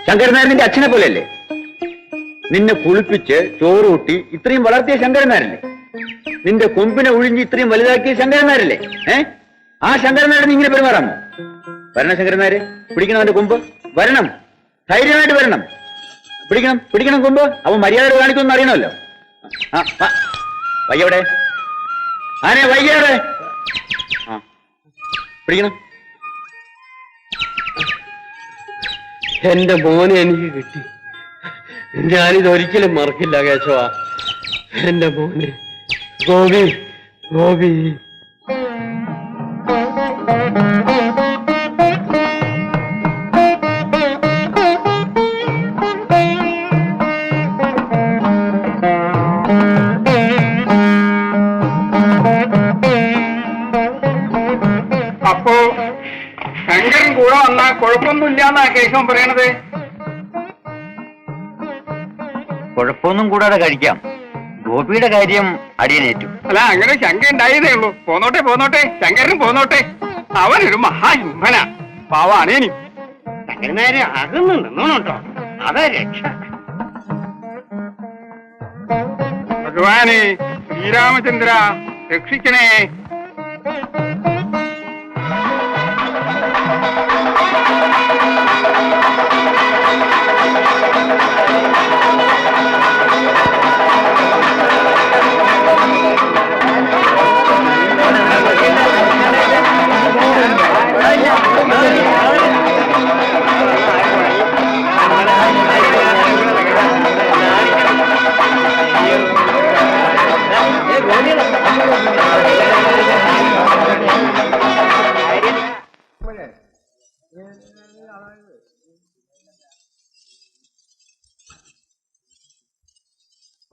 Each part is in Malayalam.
ശങ്കരൻ നായർ നിന്റെ അച്ഛനെ പോലെയല്ലേ? നിന്നെ കുളിപ്പിച്ച് ചോറ് കൂട്ടി ഇത്രയും വളർത്തിയ ശങ്കരൻ നായരല്ലേ? നിന്റെ കൊമ്പിനെ ഒഴിഞ്ഞ് ഇത്രയും വലുതാക്കിയ ശങ്കരൻ നായരല്ലേ? ആ ശങ്കരൻ നായർ ഇങ്ങനെ പെരുമാറാമോ? വരണം ശങ്കരൻ നായര്, പിടിക്കണം അവന്റെ കൊമ്പ്. വരണം, ധൈര്യമായിട്ട് വരണം. പിടിക്കണം, പിടിക്കണം കൊമ്പ്. അവൻ മര്യാദ കാണിക്കുമെന്ന് അറിയണമല്ലോ. വയ്യവിടെ ആനെ, വയ്യവിടെ. പിടിക്കണം. എന്റെ മോനെ എനിക്ക് കിട്ടി. ഞാനിതൊരിക്കലും മറക്കില്ല കേശവ. എന്റെ മോനെ ഗോപി, ഗോപി. അപ്പോ ശങ്കരൻ കൂടെ വന്നാ കുഴപ്പമൊന്നുമില്ലാന്നാ കേശവൻ പറയണത്. കുഴപ്പമൊന്നും കൂടാതെ കഴിക്കാം. ഗോപിയുടെ കാര്യം അടിയനേറ്റു. അല്ല, അങ്ങനെ ശങ്ക ഉണ്ടായതേ ഉള്ളൂ. പോന്നോട്ടെ പോന്നോട്ടെ, ശങ്കരൻ പോന്നോട്ടെ. അവനൊരു മഹായുംഭന പാവാണേനി. ശങ്കരനാരെ അകന്നുണ്ടോ? അതാ രക്ഷ. ഭഗവാനെ ശ്രീരാമചന്ദ്ര രക്ഷിക്കണേ.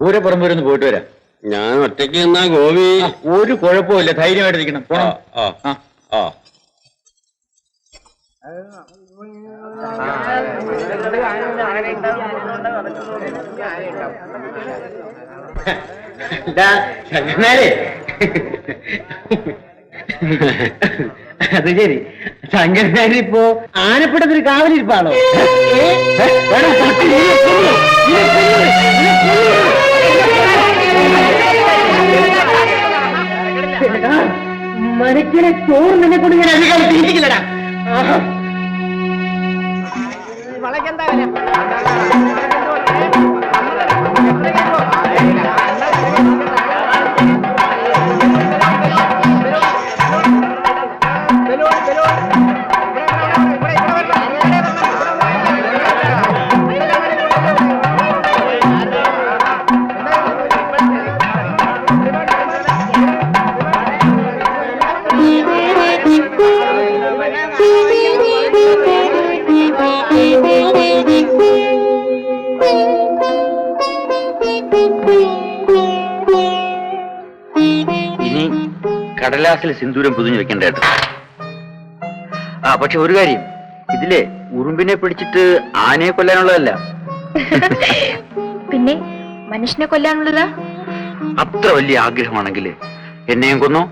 പൂരപ്പുറമ്പ് വരെ ഒന്ന് പോയിട്ട് വരാം. ഞാൻ ഒറ്റയ്ക്ക് നിന്നാ ഗോപി. ഒരു കുഴപ്പമില്ല, ധൈര്യമായിട്ടിരിക്കണം. പോണം. അത് ശരി, ശങ്കരനാരിപ്പോ ആനപ്പെട്ടതൊരു കാവലിരിപ്പാണോ? മനക്കിലെ ചോറ് നിന്നെ കൊണ്ട് ഞാൻ അധികം തീരിക്കില്ലടാ. ഇനി കടലാസിൽ സിന്ദൂരം പൊതിഞ്ഞു വെക്കേണ്ടത്. പക്ഷെ ഒരു കാര്യം, ഇതിലെ ഉറുമ്പിനെ പിടിച്ചിട്ട് ആനയെ കൊല്ലാനുള്ളതല്ല. പിന്നെ മനുഷ്യനെ കൊല്ലാനുള്ളതാ. അത്ര വലിയ ആഗ്രഹമാണെങ്കിൽ എന്നെയും കൊന്നോ.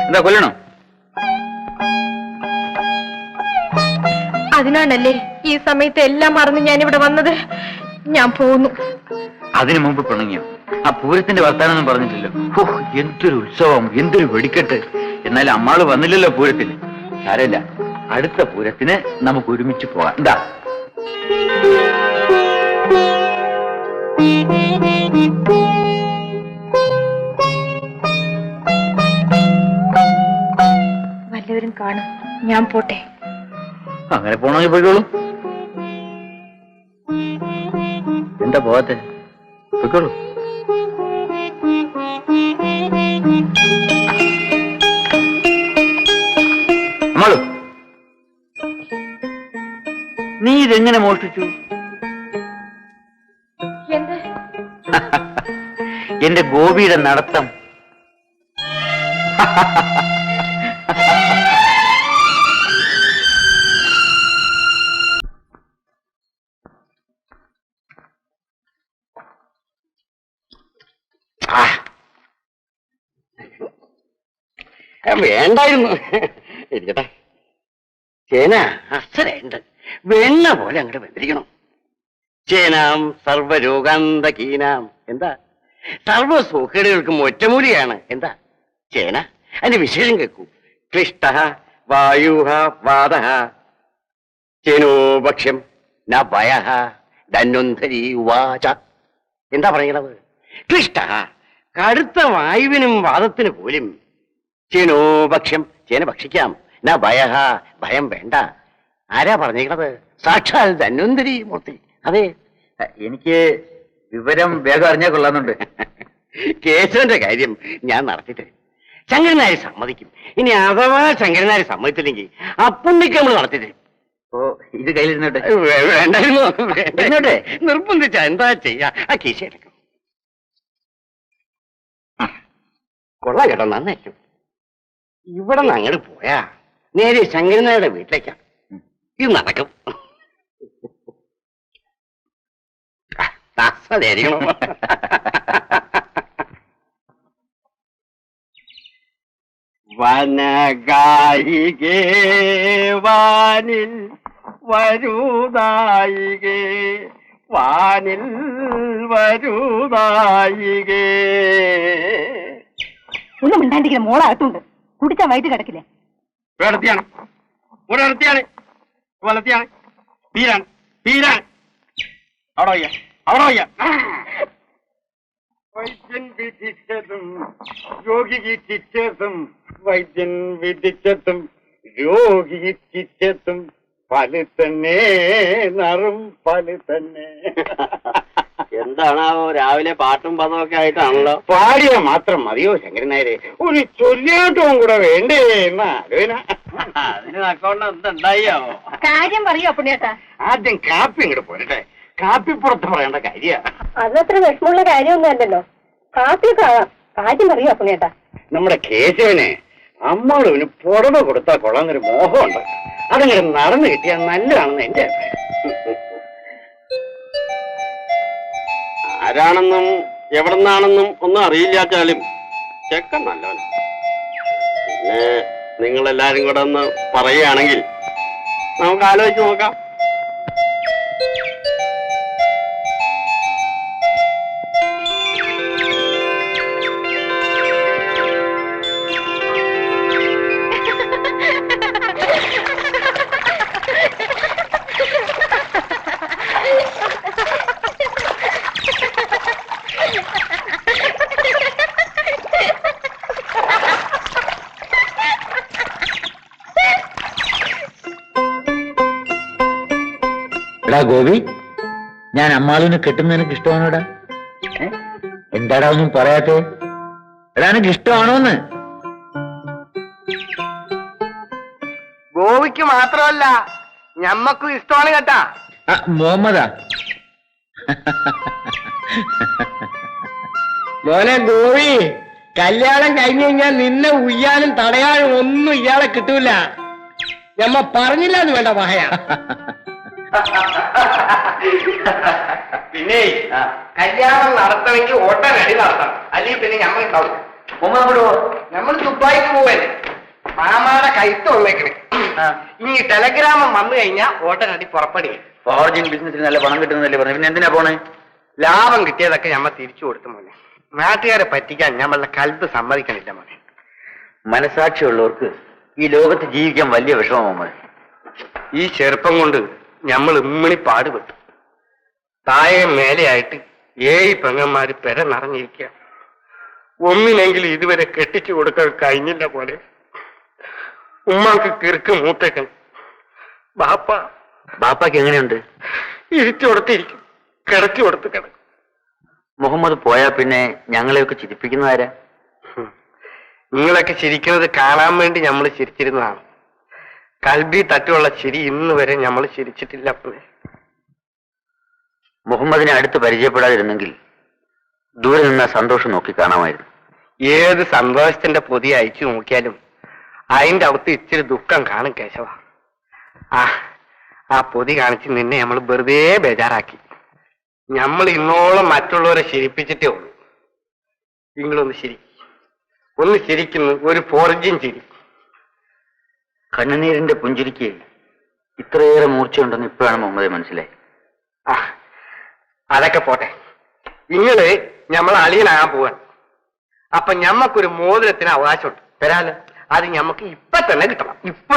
എന്താ, കൊല്ലണോ? അതിനാണല്ലേ ഈ സമയത്ത് എല്ലാം മറന്ന് ഞാനിവിടെ വന്നത്. ഞാൻ പോകുന്നു. അതിനു മുമ്പ് പിണങ്ങിയോ? ആ പൂരത്തിന്റെ വർത്താനൊന്നും പറഞ്ഞിട്ടില്ല. ഓ, എന്തൊരു ഉത്സവം, എന്തൊരു വെടിക്കെട്ട്. എന്നാലും അമ്മാള് വന്നില്ലല്ലോ പൂരത്തിന്. സാരമില്ല, അടുത്ത പൂരത്തിന് നമുക്ക് ഒരുമിച്ച് പോകാം. എന്താ? വല്ലവരും കാണും. ഞാൻ പോട്ടെ. അങ്ങനെ പോണെങ്കിൽ പോയിക്കോളൂ. എന്താ പോവാത്തെ? പോയിക്കോളൂ. അമ്മാളു, നീ ഇതെങ്ങനെ മോഷ്ടിച്ചു? എന്റെ ഗോപിയുടെ നടത്തം. വേണ്ടായിരുന്നു. ഇരിക്കട്ടെ. ചേന അസലുണ്ട്, വെണ്ണ പോലെ അങ്ങോട്ട് വെന്തിരിക്കണം. ചേനാം സർവരോഗാന്തകീനാം, എന്താ സർവ സൂക്കേടുകൾക്കും ഒറ്റമൂലിയാണ്. എന്താ ചേന? അതിന്റെ വിശേഷം കേൾക്കൂ. ക്ലിഷ്ട വായുഹ വാദ ചേനോപക്ഷ്യം ന ഭയഃ ധന്വന്തരി ഉവാച. എന്താ പറയണത്? ക്ലിഷ്ട കടുത്ത വായുവിനും വാദത്തിന് പോലും ചേനോപക്ഷ്യം, ചേന ഭക്ഷിക്കാം. ന ഭയഃ ഭയം വേണ്ട. ആരാ പറഞ്ഞിരിക്കണത്? സാക്ഷാൽ ധന്വന്തരി മൂർത്തി. അതെ, എനിക്ക് വിവരം വേഗം അറിഞ്ഞാൽ കൊള്ളാന്നുണ്ട്. കേശവന്റെ കാര്യം ഞാൻ നടത്തി തരും. ശങ്കരനാര് സമ്മതിക്കും. ഇനി അഥവാ ശങ്കരനാര് സമ്മതിച്ചില്ലെങ്കിൽ അപ്പുണ്ണിക്ക് നമ്മൾ നടത്തി തരും. ഓ, ഇത് കയ്യിലിരുന്നോട്ടെ. വേണ്ടായിരുന്നു, ഇരുന്നോട്ടെ. നിർബന്ധിച്ച എന്താ ചെയ്യാ? ആ കീശ എടുക്കും. കൊള്ള കേട്ടോ, നന്നായിരിക്കും. ഇവിടെ നിന്ന് അങ്ങോട്ട് പോയാ നേരെ ശങ്കരനാരുടെ വീട്ടിലേക്കാ. ഇത് നടക്കും. അതായിരിക്കണം. വനഗായികേ വാനിൽ വരുതായികേ, വാനിൽ വരുതായികേ. ഒന്നും മിണ്ടാണ്ടിരിക്കുന്ന മോളകത്തുണ്ട്. കുടിച്ചാ വയറ്റ് കിടക്കില്ലേ? ഒരിടത്തിയാണ്, ഒരിടത്തിയാണ്, വലത്തിയാണ്, തീരാണ്, തീരാണ്. അവിടെ വയ്യ, അവിടെ വയ്യ. വൈദ്യൻ വിധിച്ചതും രോഗി ശിച്ചതും, വൈദ്യൻ വിധിച്ചതും രോഗി ശിച്ചതും പല തന്നെ, നറും പല തന്നെ. എന്താണാവോ രാവിലെ പാട്ടും പദവും ഒക്കെ ആയിട്ടാണല്ലോ. പാടിയ മാത്രം മതിയോ ശങ്കരനായരെ? ഒരു ചൊല്ലിയാട്ടവും കൂടെ വേണ്ടേ എന്ന ആലോചന. അതിന് നക്കോണ്ട എന്തുണ്ടായോ? കാര്യം പറയോ പുണ്യേട്ടാ? ആദ്യം കാപ്പി ഇങ്ങോട്ട് പോരട്ടെ. കാപ്പിപ്പുറത്ത് പറയേണ്ട കാര്യ. അതത്ര വിഷമമുള്ള കാര്യമൊന്നും അല്ലല്ലോ. കാപ്പിയൊക്കെ ആവാം. കാര്യം പറയോ പുണ്യേട്ടാ? നമ്മുടെ കേശവന് അമ്മാളുവിന് പുടവ കൊടുത്താൽ കൊള്ളാന്നൊരു മോഹമുണ്ട്. അതങ്ങനെ നടന്നു കിട്ടിയാൽ നല്ലതാണെന്ന് എന്റെ അഭിപ്രായം. ആരാണെന്നും എവിടെന്നാണെന്നും ഒന്നും അറിയില്ലാച്ചാലും ചെക്കൻ നല്ലവൻ. പിന്നെ നിങ്ങളെല്ലാരും കൂടെ ഒന്ന് പറയുകയാണെങ്കിൽ നമുക്ക് ആലോചിച്ച് നോക്കാം. എടാ ഗോപി, ഞാൻ അമ്മാളുവിനെ കെട്ടുന്ന നിനക്ക് ഇഷ്ടമാണോടാ? എന്താടാ ഒന്നും പറയാത്തെ? എടാ എനിക്ക് ഇഷ്ടമാണോന്ന്? ഗോവിക്ക് മാത്രമല്ല ഞമ്മക്കും ഇഷ്ടമാണ് കേട്ടാ. മുഹമ്മദാ? മോനെ ഗോവി, കല്യാണം കഴിഞ്ഞു കഴിഞ്ഞാൽ നിന്നെ ഉയ്യാനും തടയാനും ഒന്നും ഇയാളെ കിട്ടൂല. ഞമ്മ പറഞ്ഞില്ല എന്ന് വേണ്ട മഹയ. പിന്നെ കല്യാണം നടത്തണമെങ്കിൽ ഓട്ടനടി നടത്തണം, അല്ലെങ്കിൽ പിന്നെ ഞമ്മൾ ഉണ്ടാവും. നമ്മൾ ദുബായിക്ക് പോവല്ലേ, മാമാടെ കൈത്ത് വന്നേക്കണേ. ഇനി ടെലഗ്രാമം വന്നു കഴിഞ്ഞാൽ ഓട്ടനടി പുറപ്പെടുക. ഫോർജിൻ ബിസിനസ്സിന് നല്ല പണം കിട്ടുന്നതല്ലേ പറഞ്ഞു, പിന്നെ എന്തിനാ പോണേ? ലാഭം കിട്ടിയതൊക്കെ ഞമ്മ തിരിച്ചു കൊടുത്തു മോനെ. നാട്ടുകാരെ പറ്റിക്കാൻ ഞമ്മളുടെ കൽബ് സമ്മതിക്കണില്ല മോനെ. മനസാക്ഷിയുള്ളവർക്ക് ഈ ലോകത്ത് ജീവിക്കാൻ വലിയ വിഷമമാണ്. ഈ ചെറുപ്പം കൊണ്ട് ഞമ്മൾ ഇമ്മണി പാടുപെട്ടു. താഴെ മേലെയായിട്ട് 7 പെങ്ങന്മാര് പെര നിറഞ്ഞിരിക്കുക. ഒന്നിനെങ്കിലും ഇതുവരെ കെട്ടിച്ചു കൊടുക്കാൻ കഴിഞ്ഞില്ല പോലെ. ഉമ്മാക്ക് കിറുക്ക് മൂത്തേക്കൻ. ബാപ്പാക്ക് എങ്ങനെയുണ്ട്? ഇരിച്ചു കൊടുത്തിരിക്കും, കിടത്തി കൊടുത്ത് കിടക്കും. മുഹമ്മദ് പോയാ പിന്നെ ഞങ്ങളെയൊക്കെ ചിരിപ്പിക്കുന്നതാരാ? നിങ്ങളൊക്കെ ചിരിക്കുന്നത് കാണാൻ വേണ്ടി നമ്മൾ ചിരിച്ചിരുന്നതാണ്. കൽബി തട്ടുള്ള ചിരി ഇന്ന് വരെ നമ്മൾ ചിരിച്ചിട്ടില്ല. മുഹമ്മദിനെ അടുത്ത് പരിചയപ്പെടാതിരുന്നെങ്കിൽ ദൂരെ നിന്ന സന്തോഷം നോക്കി കാണാമായിരുന്നു. ഏത് സന്തോഷത്തിന്റെ പൊതി അയച്ചു നോക്കിയാലും അതിന്റെ അകത്ത് ഇച്ചിരി ദുഃഖം കാണും കേശവ. ആ പൊതി കാണിച്ച് നിന്നെ നമ്മൾ വെറുതെ ബേജാറാക്കി. നമ്മൾ ഇന്നോളം മറ്റുള്ളവരെ ശരിപ്പിച്ചിട്ടേ ഉള്ളൂ. നിങ്ങളൊന്ന് ഒന്ന് ശരിക്കുന്നു, ഒരു ഫോർജിൻ ചിരി. കണ്ണുനീരിന്റെ പുഞ്ചിരിക്ക് ഇത്രയേറെ മൂർച്ചയുണ്ടെന്ന് ഇപ്പോഴാണ് മുഹമ്മദ് മനസ്സിലായി. ആ അതൊക്കെ പോട്ടെ. നിങ്ങള് നമ്മൾ അളിയനാകാൻ പോവാണ്. അപ്പൊ ഞമ്മക്കൊരു മോതിരത്തിന് അവകാശമുണ്ട്. തരാല് അത് ഞമ്മക്ക് ഇപ്പൊ തന്നെ കിട്ടണം. ഇപ്പൊ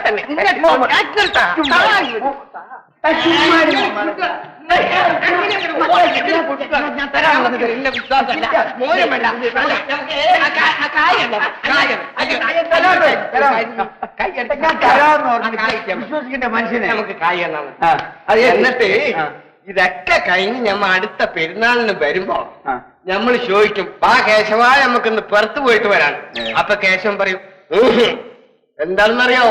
തന്നെ. വിശ്വസിക്കേണ്ട മനുഷ്യനെ നമുക്ക് കായ് എന്നിട്ട് ഇതൊക്കെ കഴിഞ്ഞ് ഞമ്മ അടുത്ത പെരുന്നാളിന് വരുമ്പോ നമ്മൾ ചോദിക്കും, ആ കേശവ നമുക്കിന്ന് പുറത്തു പോയിട്ട് വരാൻ. അപ്പൊ കേശവൻ പറയും, എന്താണെന്നറിയോ,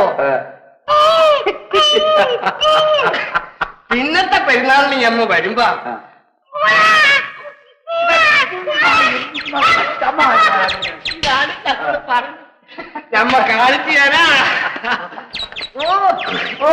പിന്നത്തെ പെരുന്നാളിന് ഞമ്മ വരുമ്പോ ഞമ്മ കാണിച്ചു തരാ. ഓ